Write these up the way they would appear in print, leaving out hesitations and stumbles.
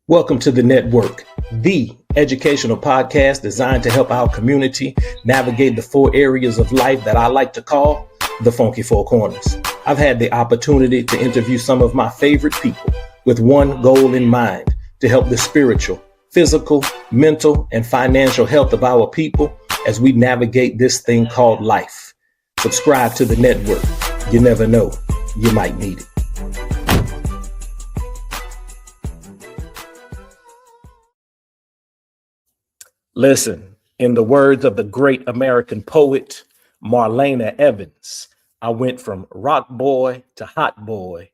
Welcome to the network, the educational podcast designed to help our community navigate the four areas of life that I like to call the funky four corners. I've had the opportunity to interview some of my favorite people with one goal in mind: to help the spiritual, physical, mental, and financial health of our people as we navigate this thing called life. Subscribe to the network. You never know, you might need it. Listen, in the words of the great American poet, Marlena Evans, I went from rock boy to hot boy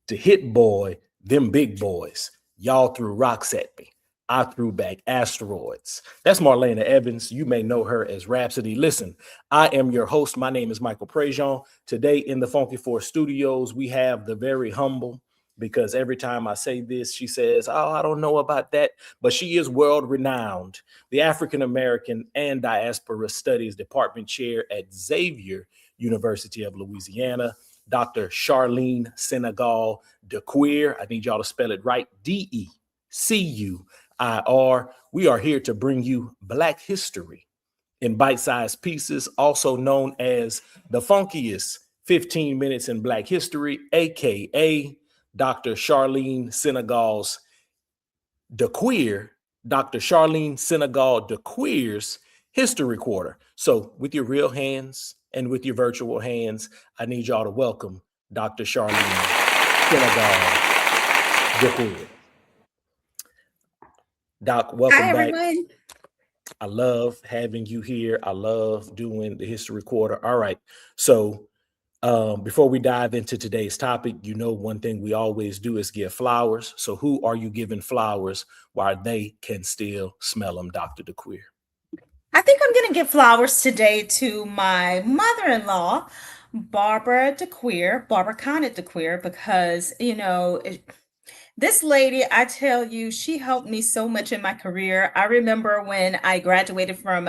to hit boy, them big boys. Y'all threw rocks at me. I threw back asteroids. That's Marlena Evans. You may know her as Rhapsody. Listen, I am your host. My name is Michael Prejean. Today in the Funky Four Studios, we have the very humble, because every time I say this, she says, "Oh, I don't know about that," but she is world renowned. The African American and Diaspora Studies Department Chair at Xavier University of Louisiana, Dr. Sharlene Sinegal-DeCuir. I need y'all to spell it right. DECUIR. We are here to bring you Black history in bite-sized pieces, also known as the funkiest 15 minutes in Black history, aka Dr. Sharlene Sinegal-DeCuir, Dr. Sharlene Sinegal-DeCuir's History Quarter. So with your real hands and with your virtual hands, I need y'all to welcome Dr. Sharlene Sinegal-DeCuir. Doc, welcome Hi, back. everyone. I love having you here. I love doing the History Quarter. All right. So before we dive into today's topic, you know, one thing we always do is give flowers. So who are you giving flowers while they can still smell them, Dr. DeCuir? I think I'm going to give flowers today to my mother-in-law, Barbara Conant DeCuir, because, this lady, I tell you, she helped me so much in my career. I remember when I graduated from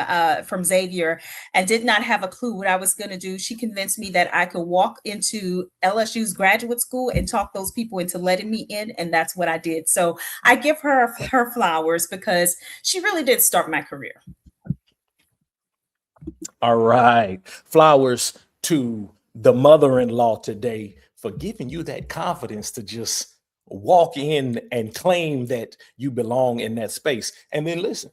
Xavier and did not have a clue what I was going to do. She convinced me that I could walk into LSU's graduate school and talk those people into letting me in, and that's what I did. So I give her flowers because she really did start my career. All right. Flowers to the mother-in-law today for giving you that confidence to just walk in and claim that you belong in that space. And then listen,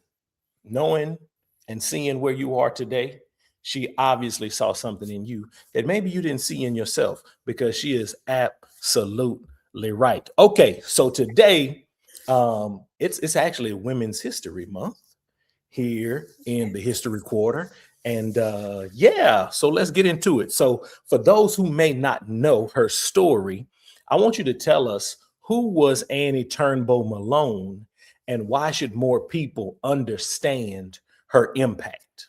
knowing and seeing where you are today, she obviously saw something in you that maybe you didn't see in yourself, because she is absolutely right. Okay, so today, it's actually Women's History Month here in the History Quarter. And so let's get into it. So for those who may not know her story, I want you to tell us, who was Annie Turnbo Malone and why should more people understand her impact?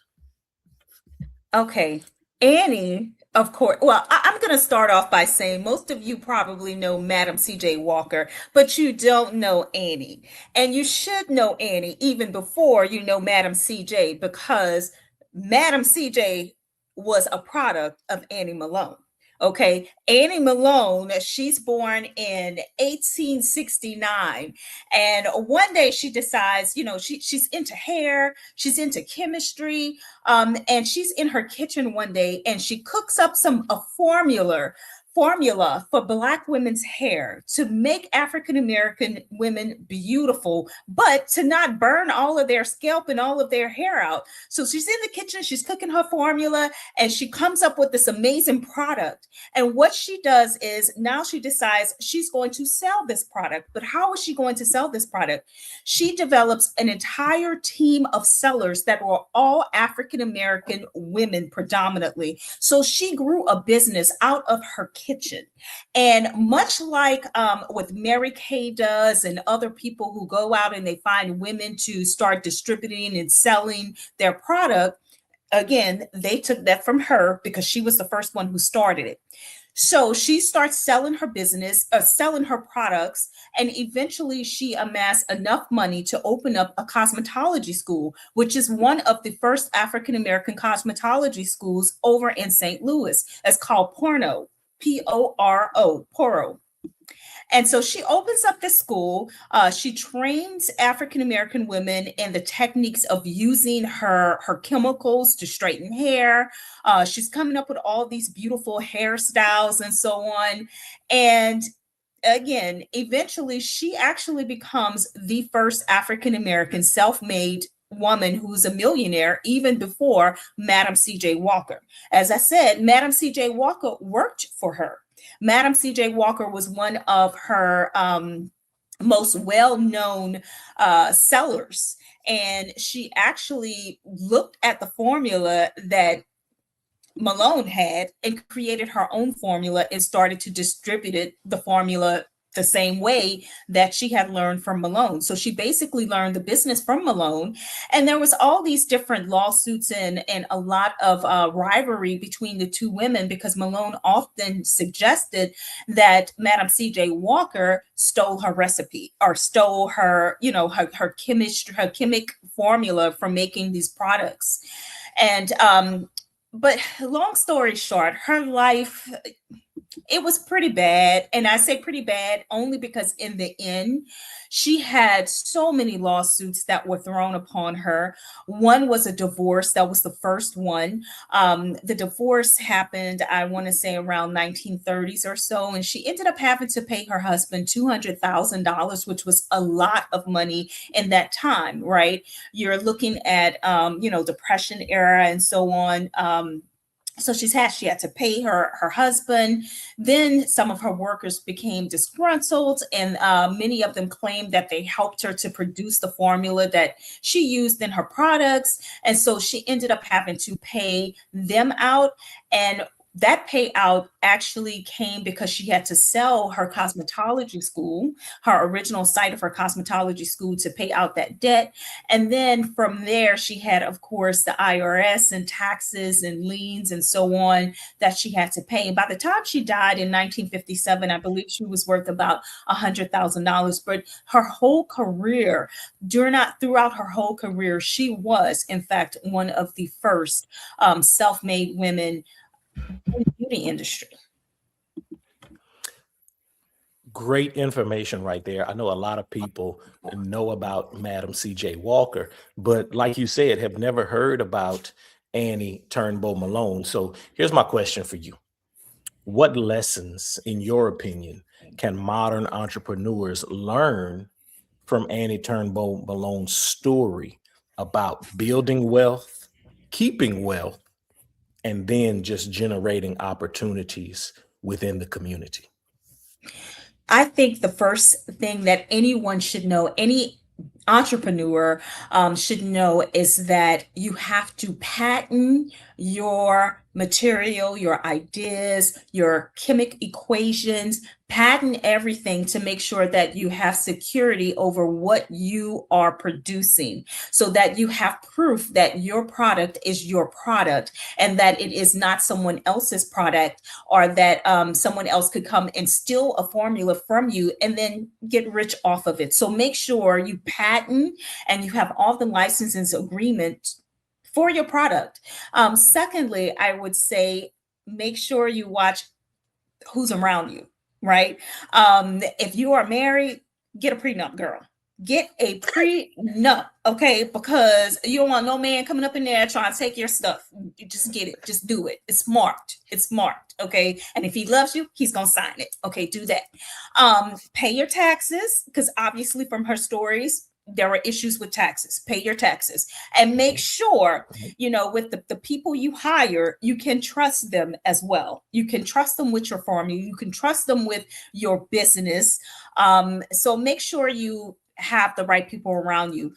Okay, Annie, of course. Well, I'm going to start off by saying most of you probably know Madam C.J. Walker, but you don't know Annie. And you should know Annie even before you know Madam C.J., because Madam C.J. was a product of Annie Malone. Okay, Annie Malone, she's born in 1869. And one day she decides, she's into hair, she's into chemistry, and she's in her kitchen one day and she cooks up a formula for Black women's hair to make African American women beautiful, but to not burn all of their scalp and all of their hair out. So she's in the kitchen, she's cooking her formula, and she comes up with this amazing product. And what she does is now she decides she's going to sell this product. But how is she going to sell this product? She develops an entire team of sellers that were all African American women predominantly. So she grew a business out of her kitchen. And much like with Mary Kay does and other people who go out and they find women to start distributing and selling their product, again, they took that from her because she was the first one who started it. So she starts selling her business, selling her products, and eventually she amassed enough money to open up a cosmetology school, which is one of the first African-American cosmetology schools over in St. Louis. It's called Poro. And so she opens up this school. She trains African American women in the techniques of using her chemicals to straighten hair. She's coming up with all these beautiful hairstyles and so on. And again, eventually, she actually becomes the first African American self-made woman who's a millionaire, even before Madam C.J. Walker. As I said, Madam C.J. Walker worked for her. Madam C.J. Walker was one of her most well-known sellers. And she actually looked at the formula that Malone had and created her own formula and started to distribute the formula the same way that she had learned from Malone. So she basically learned the business from Malone. And there was all these different lawsuits and a lot of rivalry between the two women, because Malone often suggested that Madam C.J. Walker stole her recipe or stole her, her chemic formula for making these products. And but long story short, her life, it was pretty bad. And I say pretty bad only because in the end, she had so many lawsuits that were thrown upon her. One was a divorce. That was the first one. The divorce happened, I want to say around 1930s or so. And she ended up having to pay her husband $200,000, which was a lot of money in that time, right? You're looking at, Depression era and so on. So she had to pay her husband. Then some of her workers became disgruntled, and many of them claimed that they helped her to produce the formula that she used in her products. And so she ended up having to pay them out. And that payout actually came because she had to sell her cosmetology school, her original site of her cosmetology school, to pay out that debt. And then from there, she had, of course, the IRS and taxes and liens and so on that she had to pay. And by the time she died in 1957, I believe she was worth about $100,000. But her whole career, throughout her whole career, she was, in fact, one of the first self-made women in the beauty industry. Great information right there. I know a lot of people know about Madam C.J. Walker, but like you said, have never heard about Annie Turnbo Malone. So here's my question for you. What lessons, in your opinion, can modern entrepreneurs learn from Annie Turnbo Malone's story about building wealth, keeping wealth, and then just generating opportunities within the community? I think the first thing that anyone should know, any entrepreneur should know, is that you have to patent your material, your ideas, your chemic equations, patent everything to make sure that you have security over what you are producing, so that you have proof that your product is your product and that it is not someone else's product, or that someone else could come and steal a formula from you and then get rich off of it. So make sure you patent and you have all the licenses agreement for your product. Secondly, I would say make sure you watch who's around you, right? If you are married, get a prenup, girl. Get a prenup, okay? Because you don't want no man coming up in there trying to take your stuff. You just get it. Just do it. It's marked. It's marked, okay? And if he loves you, he's going to sign it. Okay, do that. Pay your taxes, because obviously from her stories, there were issues with taxes. Pay your taxes and make sure, with the people you hire, you can trust them as well. You can trust them with your formula. You can trust them with your business. So make sure you have the right people around you.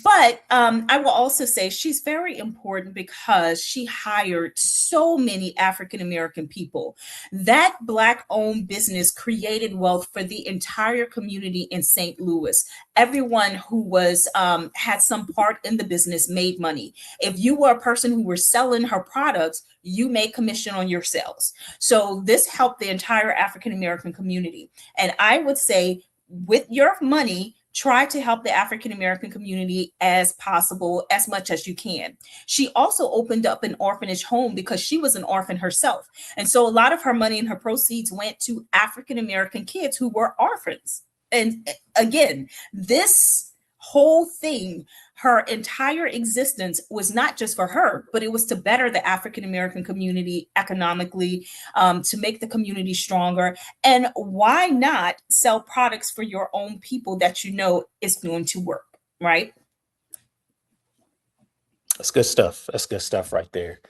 But I will also say she's very important because she hired so many African American people. That Black-owned business created wealth for the entire community in St. Louis. Everyone who was had some part in the business made money. If you were a person who were selling her products, you made commission on your sales. So this helped the entire African American community. And I would say, with your money, Try to help the African American community as possible, as much as you can. She also opened up an orphanage home because she was an orphan herself. And so a lot of her money and her proceeds went to African American kids who were orphans. And again, this whole thing, her entire existence was not just for her, but it was to better the African American community economically, to make the community stronger. And why not sell products for your own people that you know is going to work, right? That's good stuff. That's good stuff right there.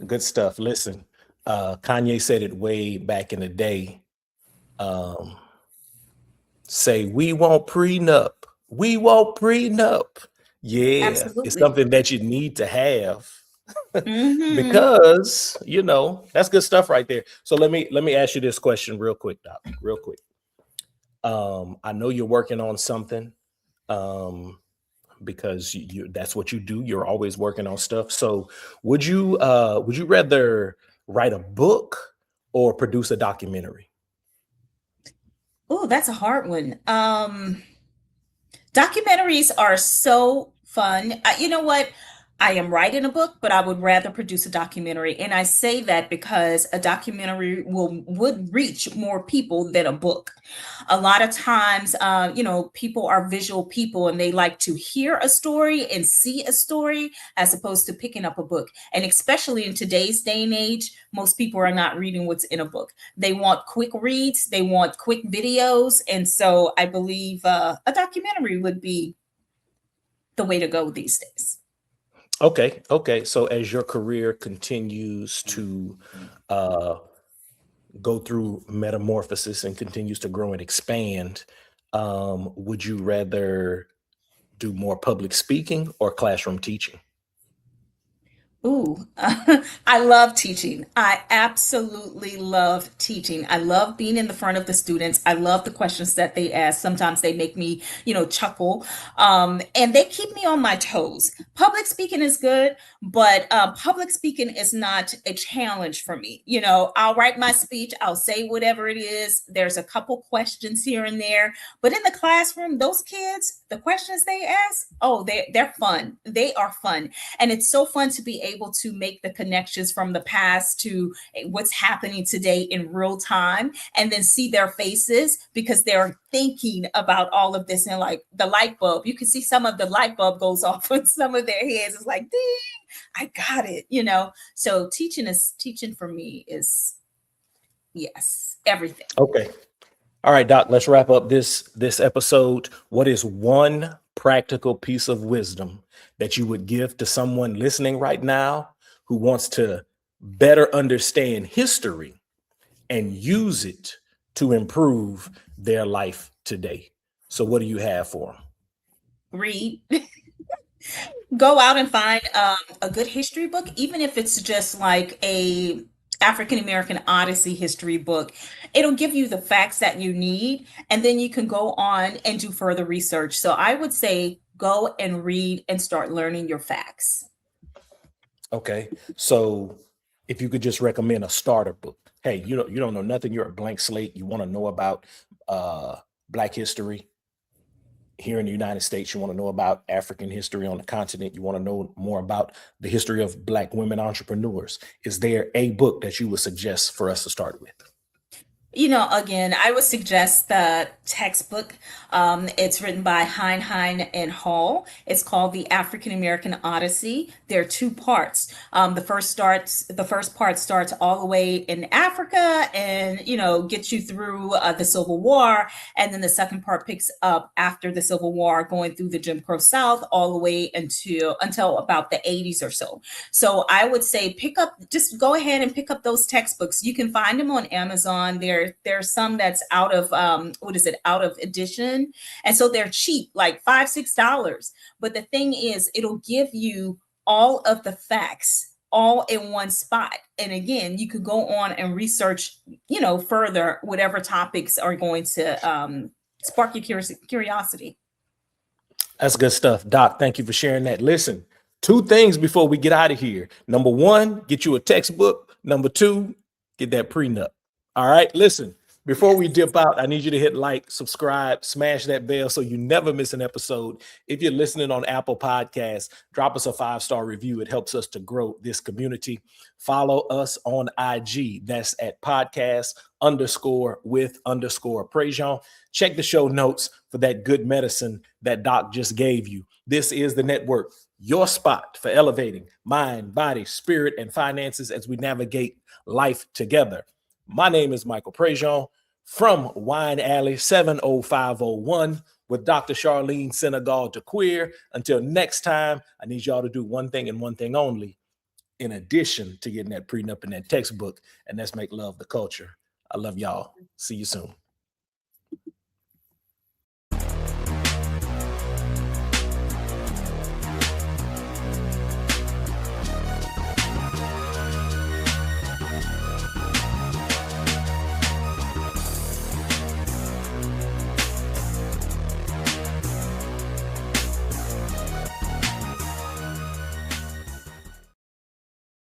Good stuff. Listen, Kanye said it way back in the day. Say, we won't prenup. We won't prenup. Yeah, it's Absolutely. something that you need to have Hmm. because, that's good stuff right there. So let me ask you this question real quick, Doc, real quick. I know you're working on something, because that's what you do. You're always working on stuff. So would you rather write a book or produce a documentary? Oh, that's a hard one. Documentaries are so fun. You know what? I am writing a book, but I would rather produce a documentary. And I say that because a documentary would reach more people than a book. A lot of times, people are visual people and they like to hear a story and see a story as opposed to picking up a book. And especially in today's day and age, most people are not reading what's in a book. They want quick reads, they want quick videos. And so I believe a documentary would be the way to go these days. Okay. So as your career continues to uh, go through metamorphosis and continues to grow and expand, would you rather do more public speaking or classroom teaching? Ooh, I love teaching. I absolutely love teaching. I love being in the front of the students. I love the questions that they ask. Sometimes they make me, chuckle, and they keep me on my toes. Public speaking is good, but public speaking is not a challenge for me. I'll write my speech, I'll say whatever it is. There's a couple questions here and there, but in the classroom, those kids, the questions they ask, oh, they're fun. They are fun. And it's so fun to be able to make the connections from the past to what's happening today in real time and then see their faces because they're thinking about all of this and like the light bulb. You can see some of the light bulb goes off on some of their heads. It's like, ding, I got it. So teaching for me is yes, everything. Okay. All right, Doc, let's wrap up this episode. What is one practical piece of wisdom that you would give to someone listening right now who wants to better understand history and use it to improve their life today? So what do you have for them? Read. Go out and find a good history book, even if it's just like a African American Odyssey history book. It'll give you the facts that you need, and then you can go on and do further research. So I would say go and read and start learning your facts. Okay. So if you could just recommend a starter book. Hey, you don't know nothing, you're a blank slate. You want to know about Black history here in the United States. You want to know about African history on the continent. You want to know more about the history of Black women entrepreneurs. Is there a book that you would suggest for us to start with? Again, I would suggest the textbook. It's written by Hein and Hall. It's called The African American Odyssey. There are two parts. The first part starts all the way in Africa and, gets you through the Civil War. And then the second part picks up after the Civil War, going through the Jim Crow South all the way until about the 80s or so. So I would say just go ahead and pick up those textbooks. You can find them on Amazon. There's some that's out of out of edition, and so they're cheap, like $5-6. But the thing is, it'll give you all of the facts all in one spot. And again, you could go on and research, further whatever topics are going to spark your curiosity. That's good stuff. Doc, thank you for sharing that. Listen, two things before we get out of here. Number one, get you a textbook. Number two, get that prenup. All right, listen, Before we Yes. dip out, I need you to hit like, subscribe, smash that bell so you never miss an episode. If you're listening on Apple Podcasts, drop us a 5-star review. It helps us to grow this community. Follow us on IG. That's at podcast_with_Prejean. Check the show notes for that good medicine that Doc just gave you. This is the network, your spot for elevating mind, body, spirit, and finances as we navigate life together. My name is Michael Prejean from Wine Alley 70501 with Dr. Sharlene Sinegal-DeCuir. Until next time, I need y'all to do one thing and one thing only, in addition to getting that prenup and that textbook, and that's make love the culture. I love y'all. See you soon.